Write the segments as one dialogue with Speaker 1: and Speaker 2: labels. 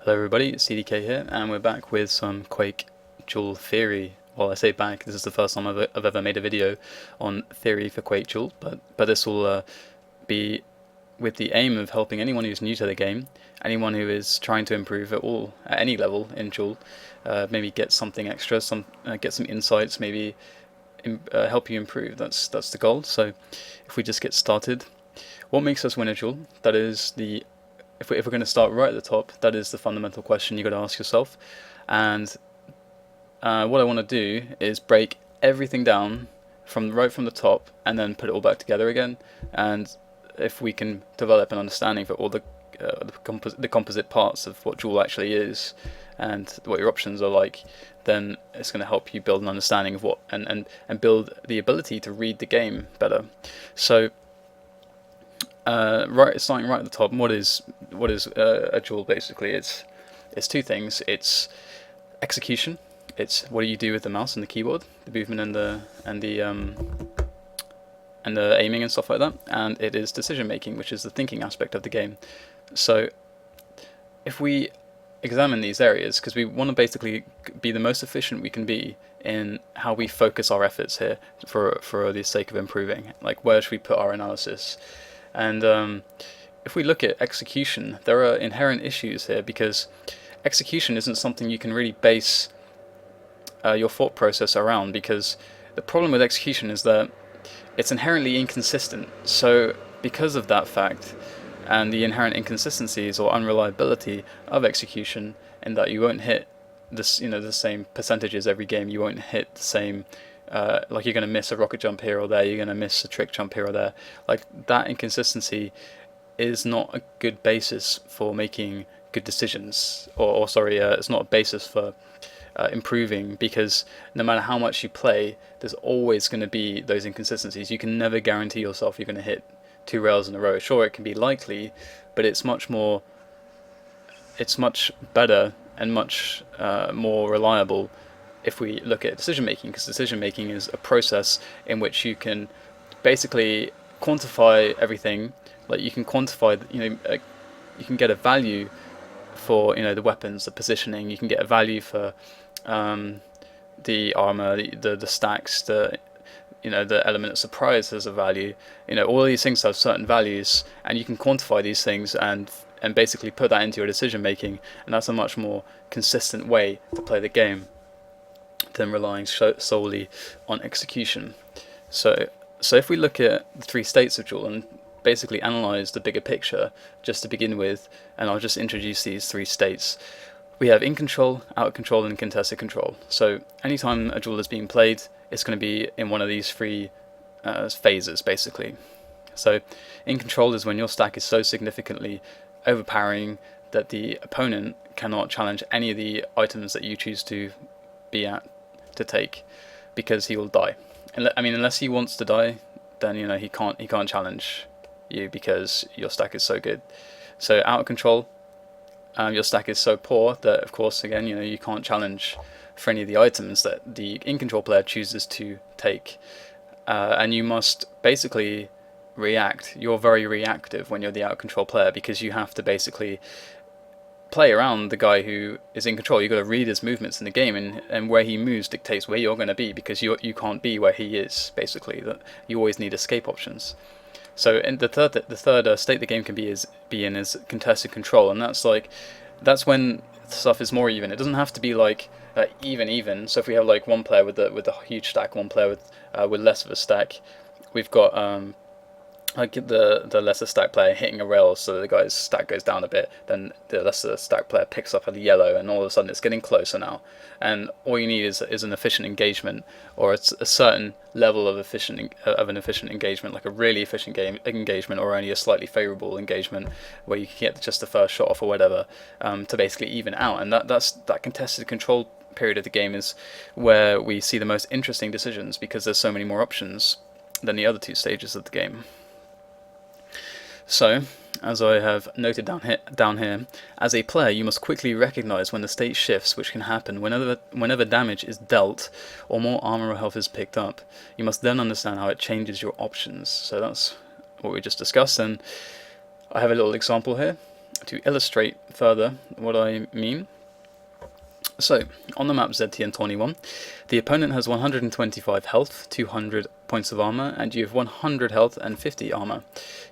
Speaker 1: Hello everybody, it's CDK here, and we're back with some Quake Jewell theory. Well, I say back, this is the first time I've ever made a video on theory for Quake Jewell, but this will be with the aim of helping anyone who's new to the game, anyone who is trying to improve at all, at any level in Jewell, maybe get something extra, get some insights, maybe help you improve. That's the goal. So if we just get started, what makes us win a Jewell? That is the if we're going to start right at the top, that is the fundamental question you got to ask yourself. And what I want to do is break everything down right from the top, and then put it all back together again. And if we can develop an understanding for all the composite parts of what Jewell actually is, and what your options are like, then it's going to help you build an understanding of what and build the ability to read the game better. So. Starting right at the top, what is a Jewell basically? It's two things. It's execution. It's what do you do with the mouse and the keyboard, the movement and the aiming and stuff like that. And it is decision making, which is the thinking aspect of the game. So if we examine these areas, because we want to basically be the most efficient we can be in how we focus our efforts here for the sake of improving. Like, where should we put our analysis? And if we look at execution, there are inherent issues here, because execution isn't something you can really base your thought process around, because the problem with execution is that it's inherently inconsistent. So because of that fact, and the inherent inconsistencies or unreliability of execution, in that you won't hit this, the same percentages every game, you won't hit the same. Like, you're going to miss a rocket jump here or there, you're going to miss a trick jump here or there. Like, that inconsistency is not a good basis for making good decisions, or sorry, it's not a basis for improving, because no matter how much you play, there's always going to be those inconsistencies. You can never guarantee yourself you're going to hit 2 rails in a row. Sure, it can be likely, but it's much better and much more reliable if we look at decision making, because decision making is a process in which you can basically quantify everything. Like, you can quantify, you can get a value for the weapons, the positioning. You can get a value for the armor, the stacks, the element of surprise has a value. All these things have certain values, and you can quantify these things and basically put that into your decision making, and that's a much more consistent way to play the game than relying solely on execution. So if we look at the 3 states of Jewell and basically analyze the bigger picture just to begin with, and I'll just introduce these 3 states. We have in control, out of control, and contested control. So anytime a Jewell is being played, it's going to be in one of these 3 phases basically. So in control is when your stack is so significantly overpowering that the opponent cannot challenge any of the items that you choose to be at to take, because he will die. Unless he wants to die, then he can't challenge you, because your stack is so good. So out of control, your stack is so poor that, of course, again, you can't challenge for any of the items that the in control player chooses to take, and you must basically react. You're very reactive when you're the out of control player, because you have to basically play around the guy who is in control. You've got to read his movements in the game, and where he moves dictates where you're going to be, because you can't be where he is, basically. That you always need escape options. So in the third state the game can be in is contested control, and that's when stuff is more even. It doesn't have to be like even. So if we have like one player with a huge stack, one player with less of a stack, we've got like the lesser stack player hitting a rail, so the guy's stack goes down a bit, then the lesser stack player picks up a yellow, and all of a sudden it's getting closer now. And all you need is an efficient engagement, or it's a certain level of an efficient engagement, like a really efficient engagement, or only a slightly favourable engagement where you can get just the first shot off or whatever, to basically even out. And that contested control period of the game is where we see the most interesting decisions, because there's so many more options than the other 2 stages of the game. So, as I have noted down here, as a player you must quickly recognize when the state shifts, which can happen whenever damage is dealt or more armor or health is picked up. You must then understand how it changes your options. So that's what we just discussed, and I have a little example here. to illustrate further what I mean. So, on the map ZTN21, the opponent has 125 health, 200 points of armor, and you have 100 health and 50 armor.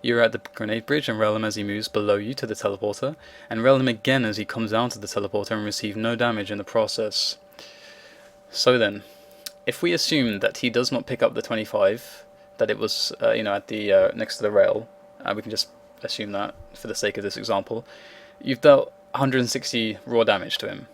Speaker 1: You're at the grenade bridge and rail him as he moves below you to the teleporter, and rail him again as he comes down to the teleporter and receive no damage in the process. So then, if we assume that he does not pick up the 25, that it was at the next to the rail, we can just assume that for the sake of this example, you've dealt 160 raw damage to him.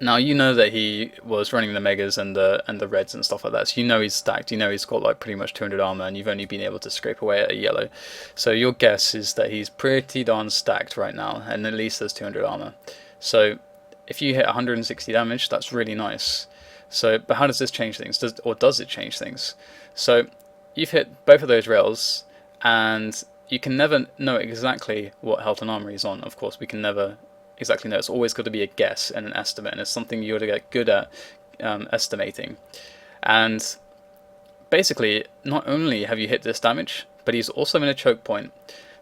Speaker 1: Now you know that he was running the megas and the reds and stuff like that, so you know he's stacked, you know he's got like pretty much 200 armor, and you've only been able to scrape away at a yellow. So your guess is that he's pretty darn stacked right now, and at least there's 200 armor. So if you hit 160 damage, that's really nice. So, but how does this change things? Does it change things? So you've hit both of those rails, and you can never know exactly what health and armor he's on. Of course, we can never exactly know. It's always got to be a guess and an estimate, and it's something you got to get good at estimating. And basically, not only have you hit this damage, but he's also in a choke point.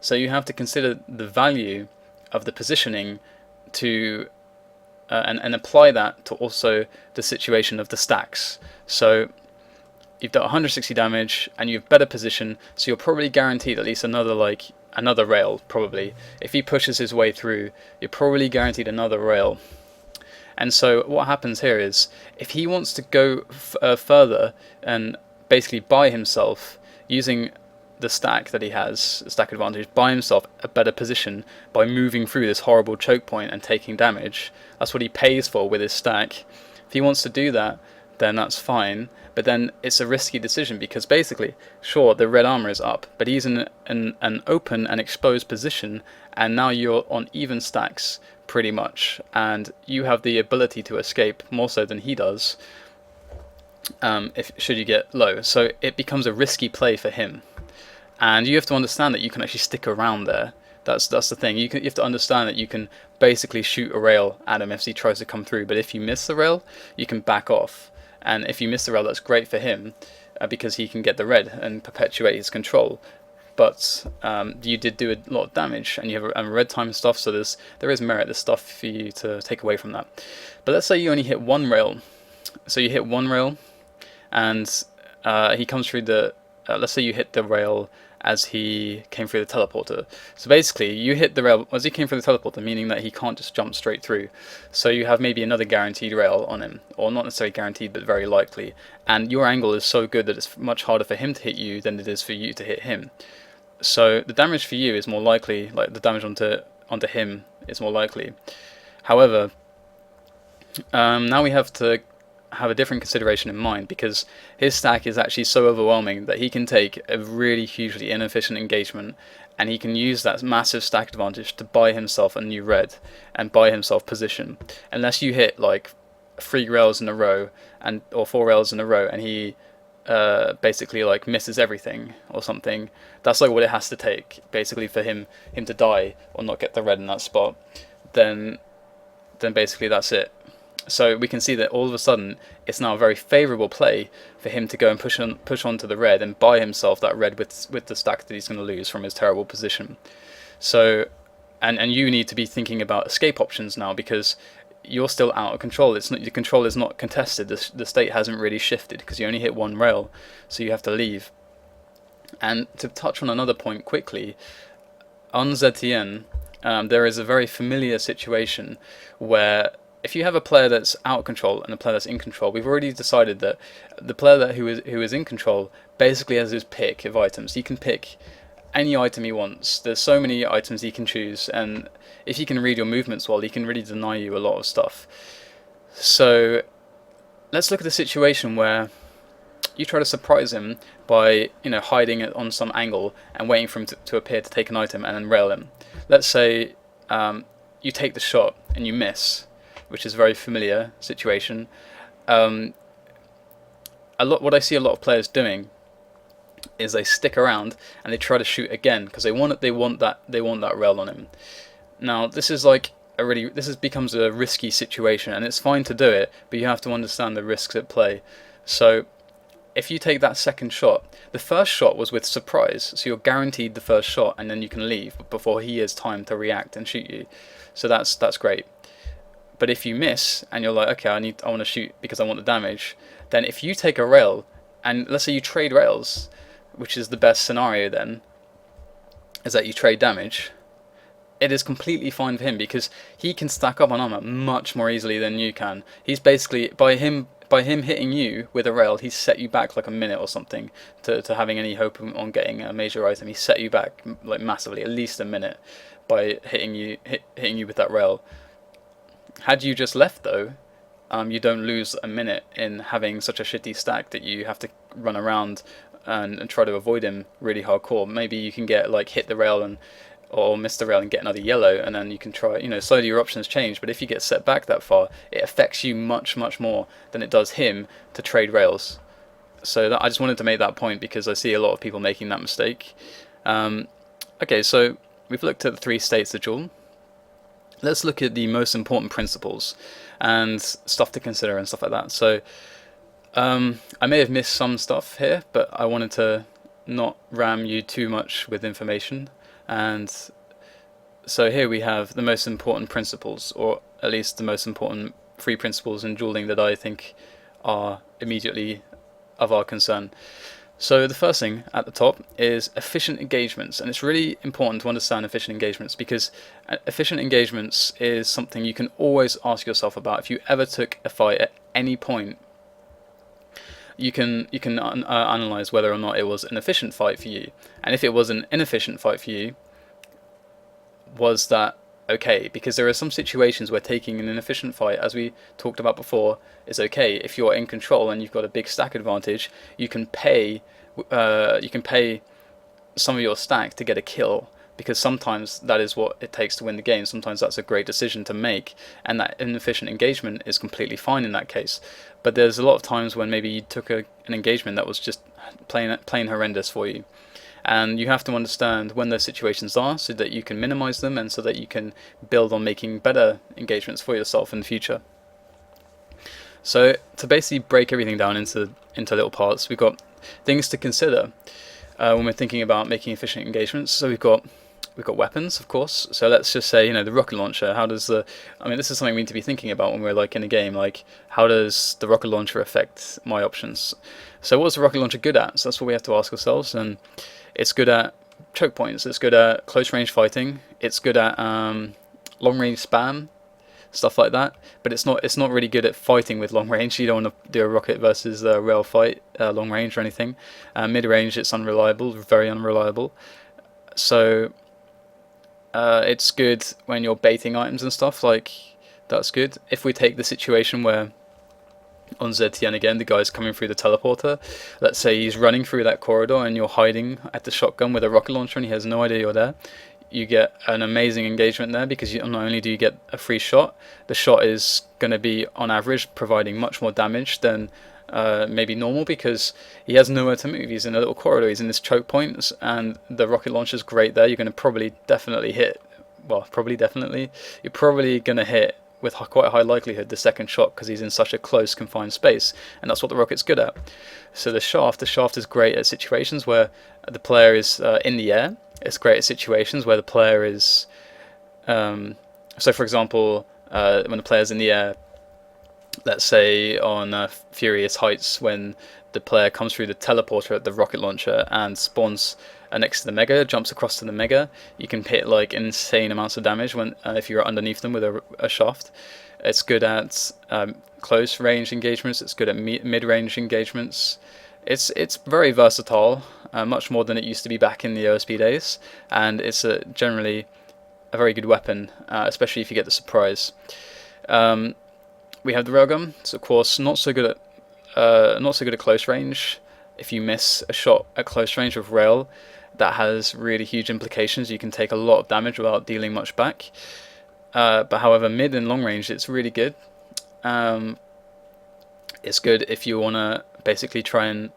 Speaker 1: So you have to consider the value of the positioning to and apply that to also the situation of the stacks. So you've done 160 damage and you have better position, so you're probably guaranteed at least another rail, probably. If he pushes his way through, you're probably guaranteed another rail. And so what happens here is, if he wants to go further and basically buy himself, using the stack that he has, stack advantage, buy himself a better position by moving through this horrible choke point and taking damage, that's what he pays for with his stack. If he wants to do that, then that's fine, but then it's a risky decision, because basically, sure, the red armor is up, but he's in an open and exposed position, and now you're on even stacks pretty much, and you have the ability to escape more so than he does, should you get low. So it becomes a risky play for him, and you have to understand that you can actually stick around there. That's the thing. You have to understand that you can basically shoot a rail at him if he tries to come through, but if you miss the rail, you can back off. And if you miss the rail, that's great for him, because he can get the red and perpetuate his control. But you did do a lot of damage, and you have a red time stuff, so there is merit, there's stuff for you to take away from that. But let's say you only hit one rail. So you hit one rail, and he comes through let's say you hit the rail as he came through the teleporter. So basically, you hit the rail as he came through the teleporter, meaning that he can't just jump straight through. So you have maybe another guaranteed rail on him, or not necessarily guaranteed, but very likely. And your angle is so good that it's much harder for him to hit you than it is for you to hit him. So the damage for you is more likely, like the damage onto him is more likely. However, now we have to have a different consideration in mind, because his stack is actually so overwhelming that he can take a really hugely inefficient engagement, and he can use that massive stack advantage to buy himself a new red and buy himself position. Unless you hit like 3 rails in a row or 4 rails in a row, and he basically like misses everything or something, that's like what it has to take basically for him to die or not get the red in that spot. Then basically that's it. So we can see that all of a sudden it's now a very favourable play for him to go and push onto the red and buy himself that red with the stack that he's going to lose from his terrible position. So and you need to be thinking about escape options now, because you're still out of control. Your control is not contested. The state hasn't really shifted because you only hit one rail, so you have to leave. And to touch on another point quickly, on ZTN, there is a very familiar situation where if you have a player that's out of control and a player that's in control, we've already decided that the player who is in control basically has his pick of items. He can pick any item he wants. There's so many items he can choose, and if he can read your movements well, he can really deny you a lot of stuff. So let's look at a situation where you try to surprise him by hiding it on some angle and waiting for him to appear to take an item and then rail him. Let's say you take the shot and you miss, which is a very familiar situation. What I see a lot of players doing is they stick around and they try to shoot again because they want that rail on him. Now this becomes a risky situation, and it's fine to do it, but you have to understand the risks at play. So if you take that second shot, the first shot was with surprise, so you're guaranteed the first shot, and then you can leave before he has time to react and shoot you. So that's great. But if you miss and you're like, okay, I want to shoot because I want the damage, then if you take a rail, and let's say you trade rails, which is the best scenario then, is that you trade damage, it is completely fine for him because he can stack up on armor much more easily than you can. He's basically, by him hitting you with a rail, he's set you back like a minute or something to having any hope on getting a major item. He set you back like massively, at least a minute, by hitting you with that rail. Had you just left though, you don't lose a minute in having such a shitty stack that you have to run around and try to avoid him really hardcore. Maybe you can get like hit the rail or miss the rail and get another yellow, and then you can try, slowly your options change. But if you get set back that far, it affects you much more than it does him to trade rails. So I just wanted to make that point because I see a lot of people making that mistake. Okay, so we've looked at the 3 states of Jewell. Let's look at the most important principles and stuff to consider and stuff like that. So I may have missed some stuff here, but I wanted to not ram you too much with information. And so here we have the most important principles, or at least the most important 3 principles in dueling that I think are immediately of our concern. So the first thing at the top is efficient engagements, and it's really important to understand efficient engagements because efficient engagements is something you can always ask yourself about. If you ever took a fight at any point, you can analyze whether or not it was an efficient fight for you, and if it was an inefficient fight for you, was that okay? Because there are some situations where taking an inefficient fight, as we talked about before, is okay. If you're in control and you've got a big stack advantage, you can pay some of your stack to get a kill, because sometimes that is what it takes to win the game. Sometimes that's a great decision to make, and that inefficient engagement is completely fine in that case. But there's a lot of times when maybe you took an engagement that was just plain horrendous for you. And you have to understand when those situations are so that you can minimize them and so that you can build on making better engagements for yourself in the future. So to basically break everything down into little parts, we've got things to consider when we're thinking about making efficient engagements. So we've got weapons, of course. So let's just say, the rocket launcher. This is something we need to be thinking about when we're like in a game. Like, how does the rocket launcher affect my options? So what's the rocket launcher good at? So that's what we have to ask ourselves. And it's good at choke points. It's good at close range fighting. It's good at long range spam, stuff like that. But it's not really good at fighting with long range. You don't want to do a rocket versus a rail fight, long range or anything. Mid range, it's unreliable, very unreliable. So it's good when you're baiting items and stuff. Like, that's good. If we take the situation where on ZTN again, the guy's coming through the teleporter. Let's say he's running through that corridor and you're hiding at the shotgun with a rocket launcher and he has no idea you're there. You get an amazing engagement there because not only do you get a free shot, the shot is going to be on average providing much more damage than maybe normal because he has nowhere to move. He's in a little corridor, he's in this choke point, and the rocket launcher is great there. You're going to probably definitely hit, you're probably going to hit with quite a high likelihood the second shot because he's in such a close confined space, and that's what the rocket's good at. So the shaft is great at situations where the player is in the air. It's great at situations where the player is so for example, when the player's in the air, let's say on Furious Heights, when the player comes through the teleporter at the rocket launcher and spawns next to the mega, jumps across to the mega, you can hit like insane amounts of damage when if you're underneath them with a shaft. It's good at close range engagements. It's good at mid range engagements. It's very versatile, much more than it used to be back in the OSP days, and it's generally a very good weapon, especially if you get the surprise. We have the railgun. It's of course not so good at close range. If you miss a shot at close range with rail, that has really huge implications. You can take a lot of damage without dealing much back. But however, mid and long range, it's really good. It's good if you want to basically try and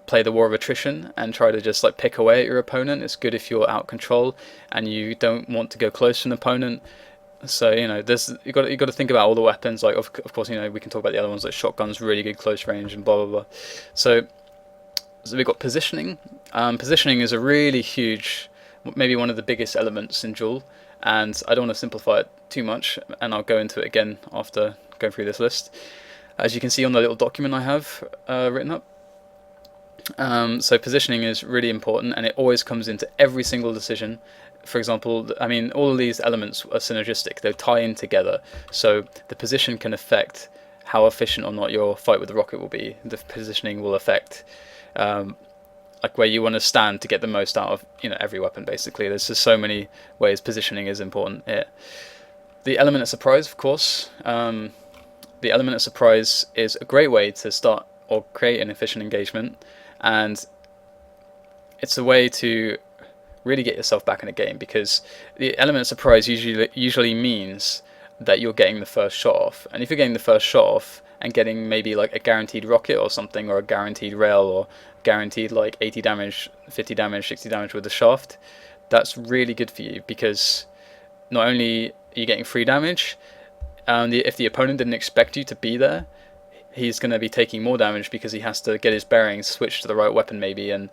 Speaker 1: play the war of attrition and try to just like pick away at your opponent. It's good if you're out control and you don't want to go close to an opponent. So you got to think about all the weapons. Like of course we can talk about the other ones like shotguns, really good close range, and blah blah blah. So So we've got positioning. Positioning is a really huge, maybe one of the biggest elements in Jewell, and I don't want to simplify it too much, and I'll go into it again after going through this list. As you can see on the little document I have written up. So positioning is really important, and it always comes into every single decision. For example, I mean, all of these elements are synergistic, they tie in together, so the position can affect how efficient or not your fight with the rocket will be. The positioning will affect like where you want to stand to get the most out of every weapon. Basically, there's just so many ways positioning is important here. The element of surprise, of course. The element of surprise is a great way to start or create an efficient engagement, and it's a way to really get yourself back in the game, because the element of surprise usually means that you're getting the first shot off, and if you're getting the first shot off and getting maybe like a guaranteed rocket or something, or a guaranteed rail, or guaranteed like 80 damage, 50 damage, 60 damage with the shaft, that's really good for you, because not only are you getting free damage, if the opponent didn't expect you to be there, he's going to be taking more damage because he has to get his bearings, switch to the right weapon maybe, and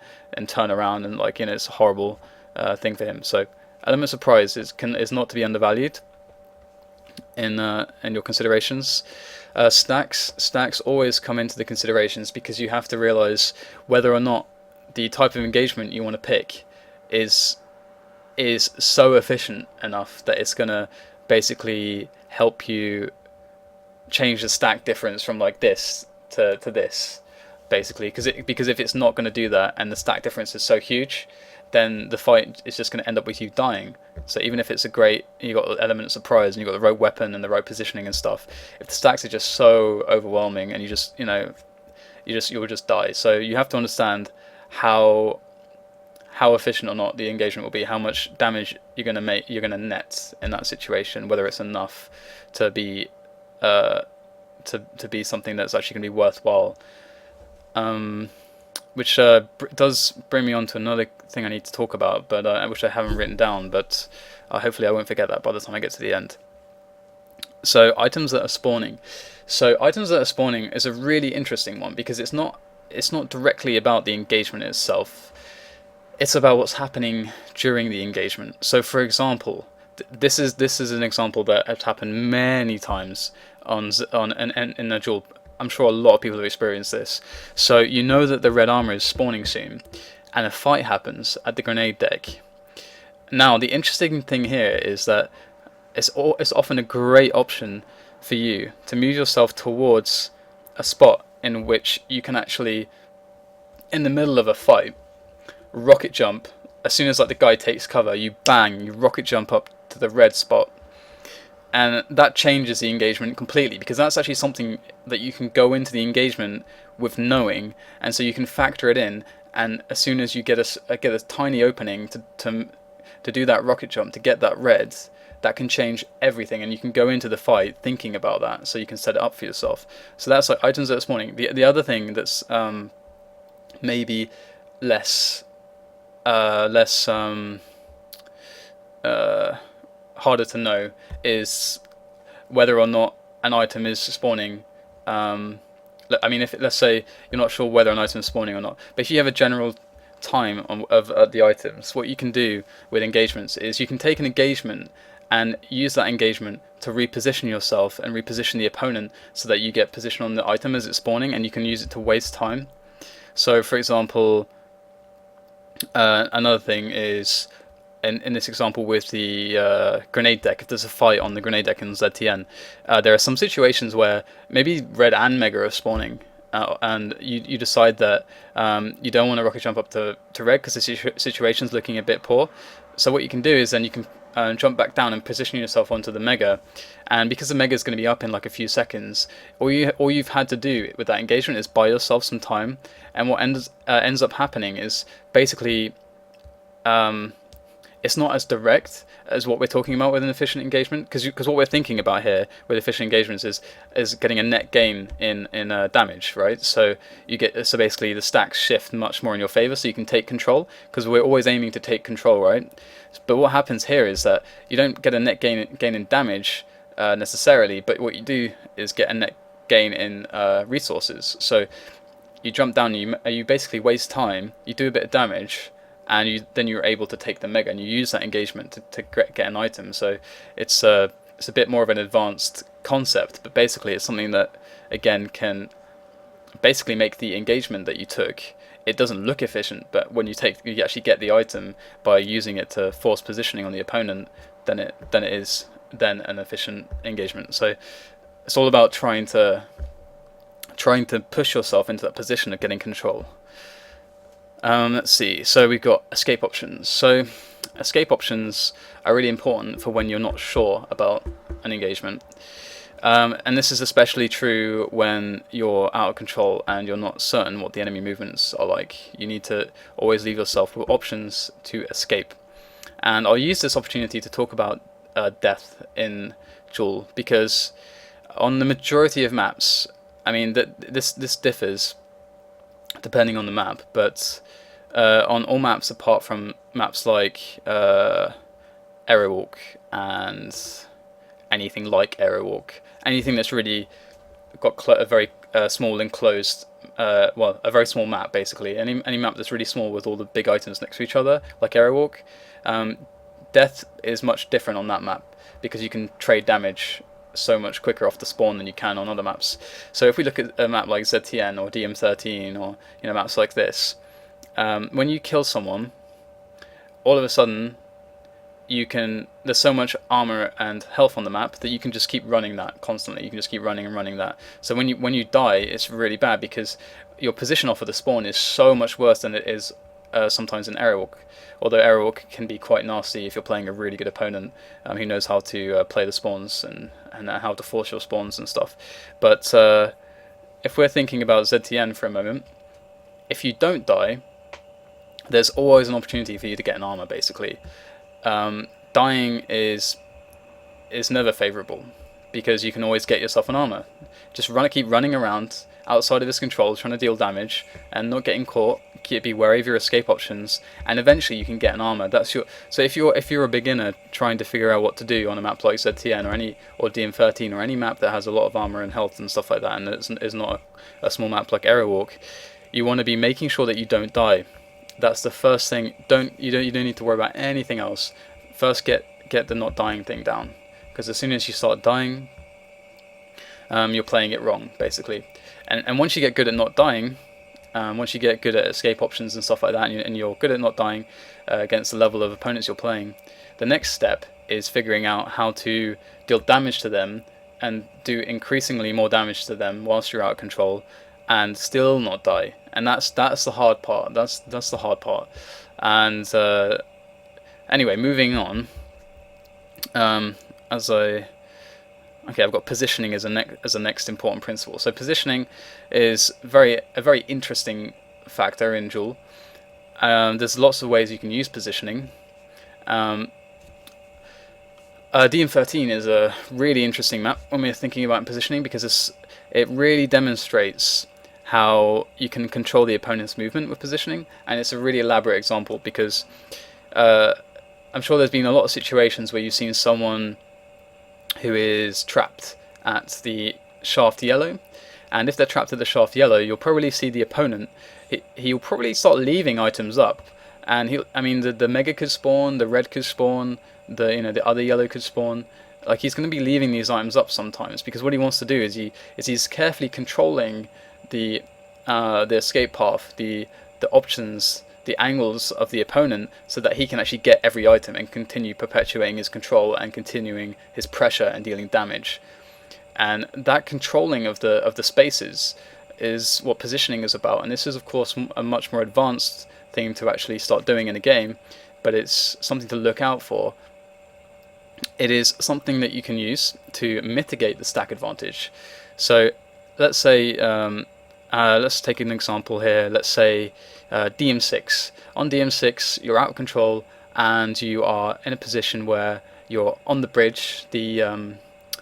Speaker 1: turn around, and it's a horrible thing for him. So element of surprise is not to be undervalued in your considerations. Stacks always come into the considerations, because you have to realize whether or not the type of engagement you want to pick is so efficient enough that it's going to basically help you change the stack difference from like this to this, basically, because if it's not going to do that, and the stack difference is so huge, then the fight is just going to end up with you dying. So even if it's you got the element of surprise, and you got the right weapon and the right positioning and stuff, if the stacks are just so overwhelming, and you'll just die. So you have to understand how efficient or not the engagement will be, how much damage you're going to net in that situation, whether it's enough to be to be something that's actually going to be worthwhile. Which does bring me on to another thing I need to talk about, but which I haven't written down, but hopefully I won't forget that by the time I get to the end. So items that are spawning. So items that are spawning is a really interesting one, because it's not directly about the engagement itself. It's about what's happening during the engagement. So for example, this is an example that has happened many times in a duel. I'm sure a lot of people have experienced this. So you know that the red armor is spawning soon, and a fight happens at the grenade deck. Now the interesting thing here is that it's often a great option for you to move yourself towards a spot in which you can actually, in the middle of a fight, rocket jump. As soon as like the guy takes cover, you rocket jump up to the red spot, and that changes the engagement completely, because that's actually something that you can go into the engagement with knowing, and so you can factor it in, and as soon as you get a tiny opening to do that rocket jump to get that red, that can change everything, and you can go into the fight thinking about that, so you can set it up for yourself. So that's like items that are spawning. The other thing that's maybe less harder to know is whether or not an item is spawning. I mean, let's say you're not sure whether an item is spawning or not, but if you have a general time of the items, what you can do with engagements is you can take an engagement and use that engagement to reposition yourself and reposition the opponent, so that you get position on the item as it's spawning, and you can use it to waste time. So for example, another thing is, in this example with the grenade deck, if there's a fight on the grenade deck in ZTN, there are some situations where maybe red and mega are spawning, and you decide that you don't want to rocket jump up to red because the situation's looking a bit poor. So what you can do is then you can jump back down and position yourself onto the mega, and because the mega is going to be up in like a few seconds, all you've had to do with that engagement is buy yourself some time. And what ends up happening is basically it's not as direct as what we're talking about with an efficient engagement, because what we're thinking about here with efficient engagements is getting a net gain in damage, right? So basically the stacks shift much more in your favor, so you can take control, because we're always aiming to take control, right? But what happens here is that you don't get a net gain in damage necessarily, but what you do is get a net gain in resources. So you jump down, and you basically waste time. You do a bit of damage, and then you're able to take the mega, and you use that engagement to get an item. So it's a bit more of an advanced concept, but basically it's something that again can basically make the engagement that you took. It doesn't look efficient, but when you actually get the item by using it to force positioning on the opponent, then it is then an efficient engagement. So it's all about trying to push yourself into that position of getting control. Let's see. So we've got escape options. So escape options are really important for when you're not sure about an engagement. And this is especially true when you're out of control and you're not certain what the enemy movements are like. You need to always leave yourself with options to escape. And I'll use this opportunity to talk about death in Jewell, because on the majority of maps, I mean, this differs depending on the map, but on all maps apart from maps like Aerowalk and anything like Aerowalk, anything that's really got a very small enclosed, a very small map basically. Any map that's really small with all the big items next to each other, like Aerowalk, death is much different on that map because you can trade damage so much quicker off the spawn than you can on other maps. So if we look at a map like ZTN or DM13 or maps like this, when you kill someone, all of a sudden there's so much armor and health on the map that you can just keep running that constantly. You can just keep running and running that. So when you die, it's really bad because your position off of the spawn is so much worse than it is sometimes in Aerowalk. Although Aerowalk can be quite nasty if you're playing a really good opponent who knows how to play the spawns and how to force your spawns and stuff. But if we're thinking about ZTN for a moment, if you don't die, there's always an opportunity for you to get an armor basically. Dying is never favourable because you can always get yourself an armor. Just keep running around outside of his control, trying to deal damage and not getting caught. Be wary of your escape options, and eventually you can get an armor. So if you're a beginner trying to figure out what to do on a map like ZTN or DM13 or any map that has a lot of armor and health and stuff like that, and is not a small map like Aerowalk, you want to be making sure that you don't die. That's the first thing. You don't need to worry about anything else. First, get the not dying thing down, because as soon as you start dying, you're playing it wrong basically. And once you get good at not dying, once you get good at escape options and stuff like that, and you're good at not dying against the level of opponents you're playing, the next step is figuring out how to deal damage to them and do increasingly more damage to them whilst you're out of control and still not die. And that's the hard part. That's the hard part. And anyway, moving on. I've got positioning as a next important principle. So positioning is a very interesting factor in Jewell. There's lots of ways you can use positioning. DM13 is a really interesting map when we're thinking about positioning, because it really demonstrates how you can control the opponent's movement with positioning, and it's a really elaborate example because I'm sure there's been a lot of situations where you've seen someone who is trapped at the shaft yellow, and if they're trapped at the shaft yellow, you'll probably see the opponent. He'll probably start leaving items up, and the mega could spawn, the red could spawn, the other yellow could spawn. Like, he's going to be leaving these items up sometimes because what he wants to do is he's carefully controlling the escape path, the options, the angles of the opponent, so that he can actually get every item and continue perpetuating his control and continuing his pressure and dealing damage. And that controlling of the spaces is what positioning is about. And this is, of course, a much more advanced thing to actually start doing in a game, but it's something to look out for. It is something that you can use to mitigate the stack advantage. So let's say, let's take an example here. Let's say DM6. On DM6, you're out of control and you are in a position where you're on the bridge, the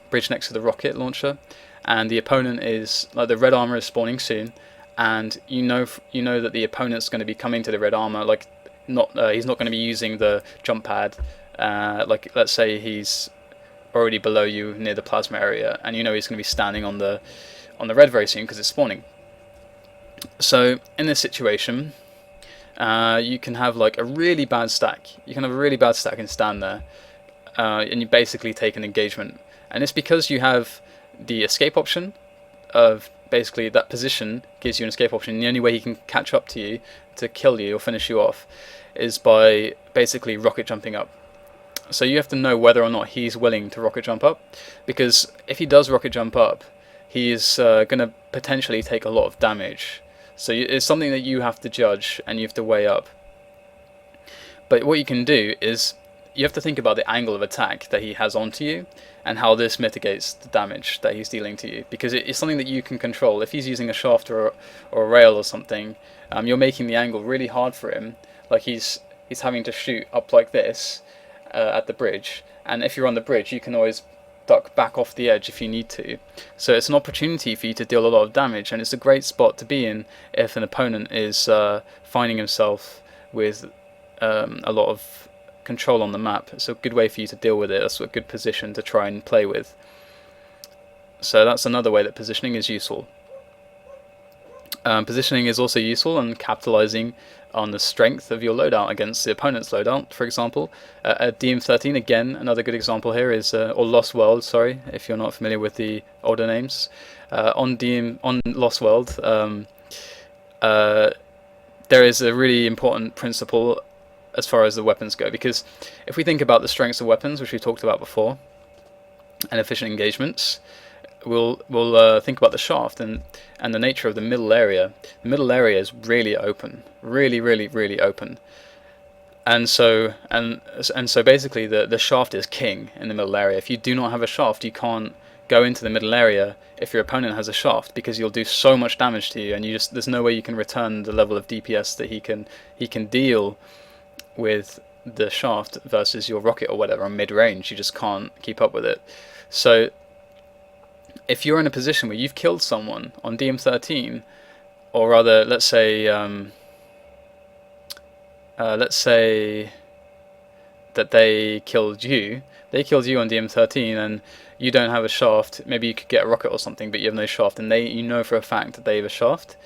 Speaker 1: bridge next to the rocket launcher, and the opponent is, like, the red armor is spawning soon, and you know that the opponent's going to be coming to the red armor. Like, he's not going to be using the jump pad. Like, let's say he's already below you near the plasma area, and he's going to be standing on the red very soon because it's spawning. So in this situation, you can have like a really bad stack. You can have a really bad stack and stand there, and you basically take an engagement. And it's because you have the escape option of basically that position gives you an escape option. And the only way he can catch up to you to kill you or finish you off is by basically rocket jumping up. So you have to know whether or not he's willing to rocket jump up, because if he does rocket jump up, he's going to potentially take a lot of damage. So it's something that you have to judge and you have to weigh up. But what you can do is you have to think about the angle of attack that he has onto you and how this mitigates the damage that he's dealing to you, because it's something that you can control. If he's using a shaft or a rail or something, you're making the angle really hard for him. Like he's having to shoot up like this at the bridge, and if you're on the bridge you can always duck back off the edge if you need to. So it's an opportunity for you to deal a lot of damage, and it's a great spot to be in if an opponent is finding himself with a lot of control on the map. It's a good way for you to deal with it. That's a good position to try and play with. So that's another way that positioning is useful. Positioning is also useful in capitalizing on the strength of your loadout against the opponent's loadout. For example, at DM13, again, another good example here is, or Lost World, sorry, if you're not familiar with the older names. On Lost World, there is a really important principle as far as the weapons go, because if we think about the strengths of weapons, which we talked about before, and efficient engagements, we'll think about the shaft and the nature of the middle area. The middle area is really open, really open, and so basically the shaft is king in the middle area. If you do not have a shaft, you can't go into the middle area if your opponent has a shaft, because you'll do so much damage to you, and there's no way you can return the level of DPS that he can deal with the shaft versus your rocket or whatever on mid-range. You just can't keep up with it. So if you're in a position where you've killed someone on DM13, or rather, let's say that they killed you on DM13 and you don't have a shaft, maybe you could get a rocket or something, but you have no shaft, and you know for a fact that they have a shaft.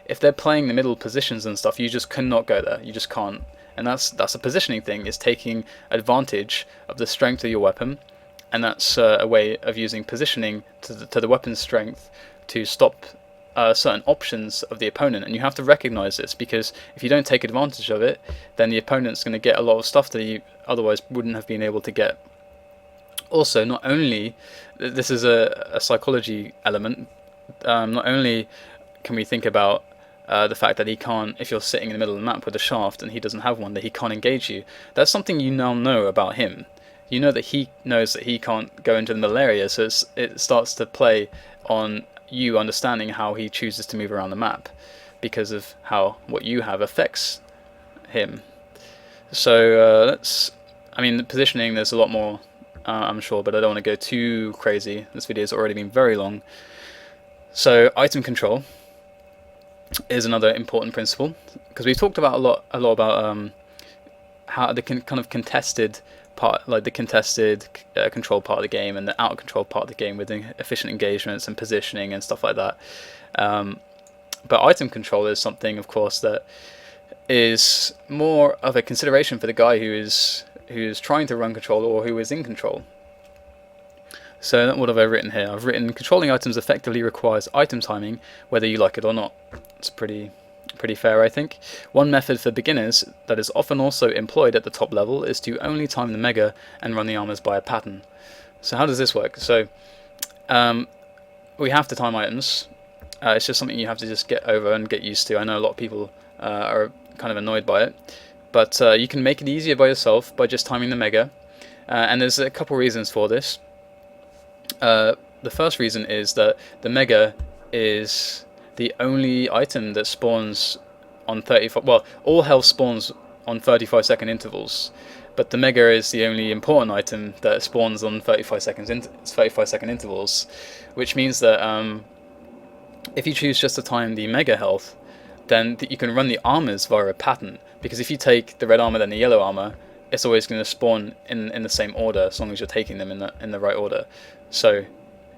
Speaker 1: If they're playing the middle positions and stuff, you just cannot go there. You just can't. And that's a positioning thing. It's taking advantage of the strength of your weapon, and that's a way of using positioning to the weapon's strength to stop certain options of the opponent. And you have to recognize this, because if you don't take advantage of it, then the opponent's going to get a lot of stuff that you otherwise wouldn't have been able to get. Also, not only, this is a psychology element, not only can we think about the fact that he can't, if you're sitting in the middle of the map with a shaft and he doesn't have one, that he can't engage you. That's something you now know about him. You know that he knows that he can't go into the middle area, so it starts to play on you understanding how he chooses to move around the map, because of how what you have affects him. So the positioning, there's a lot more, I'm sure, but I don't want to go too crazy. This video's already been very long. So item control is another important principle, because we've talked about a lot about how the kind of contested part, like the contested control part of the game and the out of control part of the game with the efficient engagements and positioning and stuff like that. But item control is something, of course, that is more of a consideration for the guy who's trying to run control or who is in control. So what have I written here? I've written controlling items effectively requires item timing, whether you like it or not. It's pretty fair, I think. One method for beginners that is often also employed at the top level is to only time the mega and run the armors by a pattern. So how does this work? So we have to time items. It's just something you have to just get over and get used to. I know a lot of people are kind of annoyed by it, but you can make it easier by yourself by just timing the mega, and there's a couple reasons for this. The first reason is that the mega is the only item that spawns on 35. Well, all health spawns on 35-second intervals, but the mega is the only important item that spawns on 35-second intervals, which means that if you choose just to time the mega health, then you can run the armors via a pattern, because if you take the red armor then the yellow armor, it's always going to spawn in the same order, as long as you're taking them in the right order. So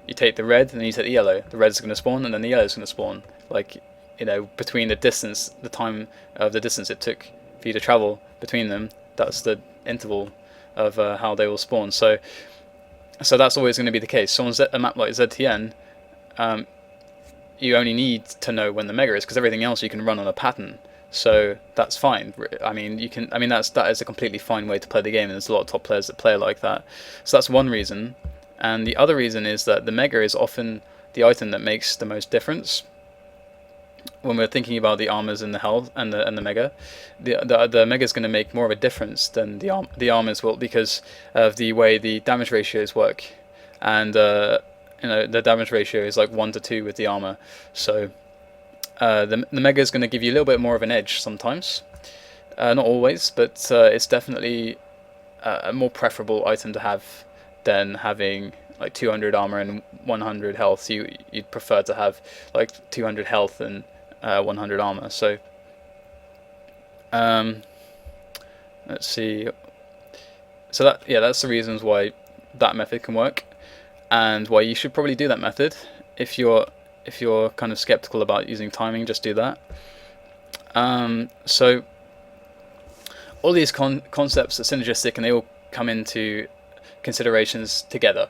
Speaker 1: you take the red and then you take the yellow. The red is going to spawn and then the yellow is going to spawn. Like, between the time of the distance it took for you to travel between them, that's the interval of how they will spawn. So that's always going to be the case. So on a map like ZTN, you only need to know when the mega is, because everything else you can run on a pattern. So that's fine. I mean, that is a completely fine way to play the game, and there's a lot of top players that play like that. So that's one reason. And the other reason is that the mega is often the item that makes the most difference when we're thinking about the armors and the health and the mega. The mega is going to make more of a difference than the armors will, because of the way the damage ratios work, and the damage ratio is like 1 to 2 with the armor. So the mega is going to give you a little bit more of an edge sometimes, not always, but it's definitely a more preferable item to have than having like 200 armor and 100 health. You'd prefer to have like 200 health and 100 armor. So let's see. So that's the reasons why that method can work, and why you should probably do that method. If you're kind of skeptical about using timing, just do that. So all these concepts are synergistic, and they all come into considerations together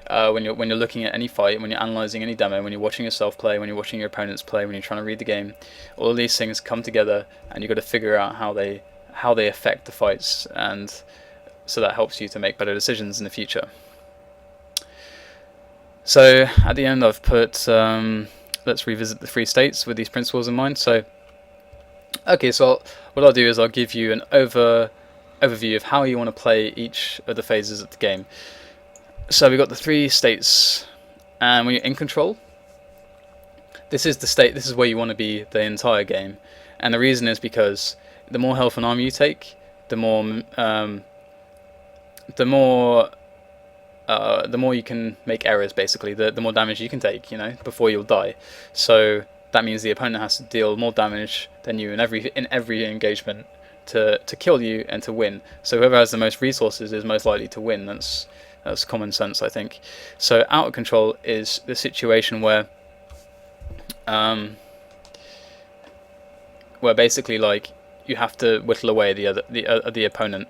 Speaker 1: when you're looking at any fight, when you're analyzing any demo, when you're watching yourself play, when you're watching your opponents play, when you're trying to read the game. All of these things come together, and you've got to figure out how they affect the fights, and so that helps you to make better decisions in the future. So at the end I've put let's revisit the 3 states with these principles in mind. So okay, so what I'll do is I'll give you an overview of how you want to play each of the phases of the game. So we've got the 3 states, and when you're in control, this is the state, this is where you want to be the entire game. And the reason is because the more health and armor you take, the more you can make errors, basically, the more damage you can take, before you'll die. So that means the opponent has to deal more damage than you in every engagement to kill you and to win. So whoever has the most resources is most likely to win. That's common sense, I think. So out of control is the situation where basically like you have to whittle away the opponent.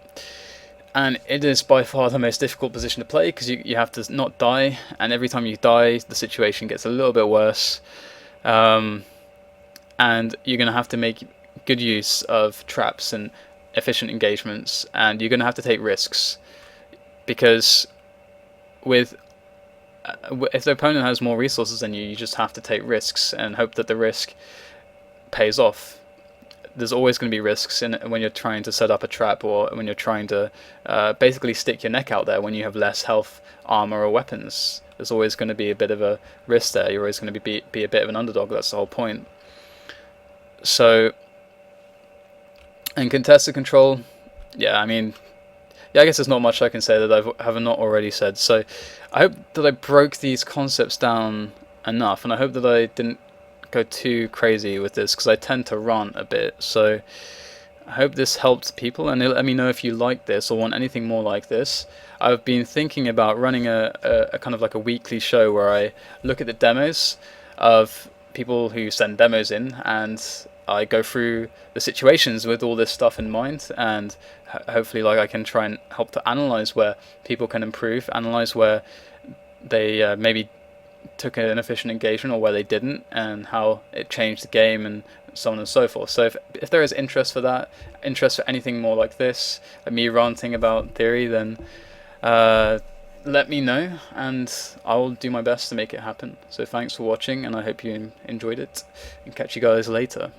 Speaker 1: And it is by far the most difficult position to play, because you have to not die, and every time you die the situation gets a little bit worse, and you're going to have to make good use of traps and efficient engagements, and you're going to have to take risks, because if the opponent has more resources than you just have to take risks and hope that the risk pays off. There's always going to be risks when you're trying to set up a trap, or when you're trying to basically stick your neck out there when you have less health, armor, or weapons. There's always going to be a bit of a risk there. You're always going to be a bit of an underdog. That's the whole point. So, in contested control, I guess there's not much I can say that I have not already said. So I hope that I broke these concepts down enough, and I hope that I didn't go too crazy with this, because I tend to rant a bit. So I hope this helped people, and let me know if you like this or want anything more like this. I've been thinking about running a kind of like a weekly show where I look at the demos of people who send demos in, and I go through the situations with all this stuff in mind, and hopefully I can try and help to analyze where people can improve, analyze where they maybe took an efficient engagement or where they didn't, and how it changed the game, and so on and so forth. So if there is interest for anything more like this, like me ranting about theory, then let me know, and I'll do my best to make it happen. So thanks for watching, and I hope you enjoyed it, and catch you guys later.